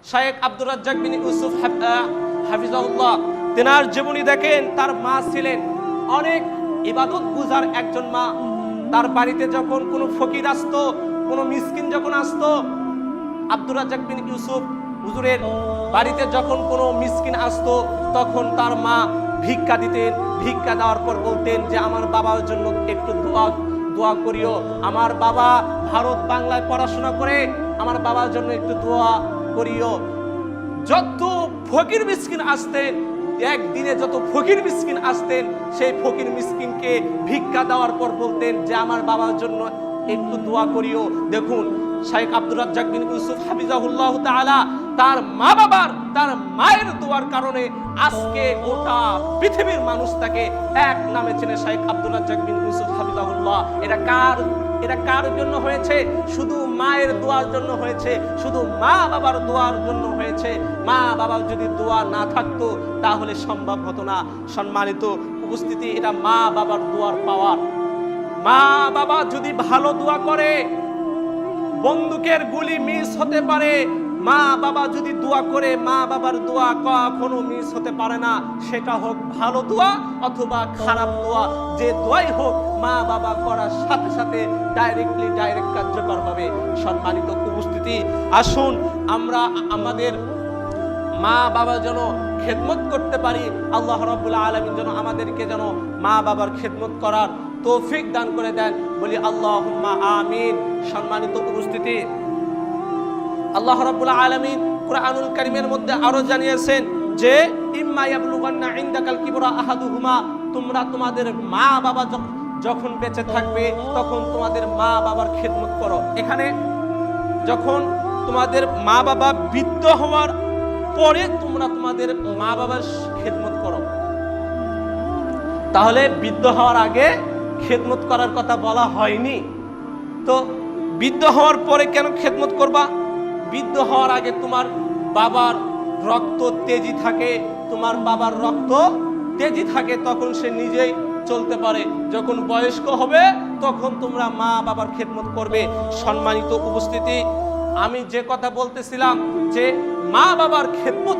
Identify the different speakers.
Speaker 1: শায়েখ আব্দুর রাজ্জাক বিন ইউসুফ হাফিজাহুল্লাহ তেনার জীবনী দেখেন। তার মা ছিলেন অনেক ইবাদত গুজার একজন মা। তার বাড়িতে যখন কোনো ফকির আসতো, কোনো মিসকিন যখন আসতো, আব্দুর রাজ্জাক বিন ইউসুফ হুজুরের বাড়িতে যখন কোনো মিসকিন আসতো, তখন তার মা ভিক্ষা দিতেন। ভিক্ষা দেওয়ার পর বলতেন যে আমার বাবার জন্য একটু দোয়া করিও, আমার বাবা ভারত বাংলায় পড়াশোনা করে, আমার বাবার জন্য একটু দোয়া করিও। যত ফকির মিসকিন আসতেন, একদিনে যত ফকির মিসকিন আসতেন, সেই ফকির মিসকিনকে ভিক্ষা দেওয়ার পর বলতেন যে আমার বাবার জন্য একটু দোয়া করিও। দেখুন শাইখ আব্দুর রাজ্জাক বিন ইউসুফ হাফিজাহুল্লাহ তাআলা তার মা বাবার, তার মায়ের দোয়ার কারণে আজকে গোটা পৃথিবীর মানুষ তাকে এক নামে চেনে, শাইখ আব্দুর রাজ্জাক বিন ইউসুফ হাফিজাহুল্লাহ। এটা কার জন্য হয়েছে? শুধু মায়ের দোয়ার জন্য হয়েছে, শুধু মা বাবার দোয়ার জন্য হয়েছে। মা বাবার যদি দোয়া না থাকতো তাহলে সম্ভব হতো না। সম্মানিত উপস্থিতি, এটা মা বাবার দোয়ার পাওয়ার। মা বাবা যদি ভালো দোয়া করে, বন্দুকের গুলি মিস হতে পারে। মা বাবা যদি দোয়া করে, মা বাবার দোয়া কখনো মিস হতে পারে না। সেটা হোক ভালো দোয়া অথবা খারাপ দোয়া, যে দোয়াই হোক মা বাবা করার সাথে সাথে ডাইরেক্ট কার্যকর হবে। সম্মানিত উপস্থিতি, আসুন আমরা আমাদের মা বাবা যেন খেদমত করতে পারি। আল্লাহ রাব্বুল আলামিন যেন আমাদেরকে যেন মা বাবার খেদমত করার তৌফিক দান করে দেন, বলি আল্লাহুম্মা আমিন। সম্মানিত উপস্থিতি, আল্লাহ রাব্বুল আলামিন কুরআনুল কারীমের মধ্যে আরো জানিয়েছেন যে ইম্মা ইয়াবলুগান্না ইনদাকাল কিবরা আহাদুহুমা, তোমরা তোমাদের মা বাবা যখন বেঁচে থাকবে তখন তোমাদের মা বাবার খেদমত করো। এখানে যখন তোমাদের মা বাবা বৃদ্ধ হওয়ার পরে তোমরা তোমাদের মা বাবার খেদমত করো, তাহলে বৃদ্ধ হওয়ার আগে খেদমত করার কথা বলা হয়নি। তো বৃদ্ধ হওয়ার পরে কেন খেদমত করবা? বৃদ্ধ হওয়ার আগে তোমার বাবার রক্ত তেজি থাকে, তোমার বাবার রক্ত তেজি থাকে, তখন সে নিজেই চলতে পারে। যখন বয়স্ক হবে তখন তোমরা মা বাবার খেদমত করবে। সম্মানিত উপস্থিতি, আমি যে কথা বলতেছিলাম যে মা বাবার খেদমত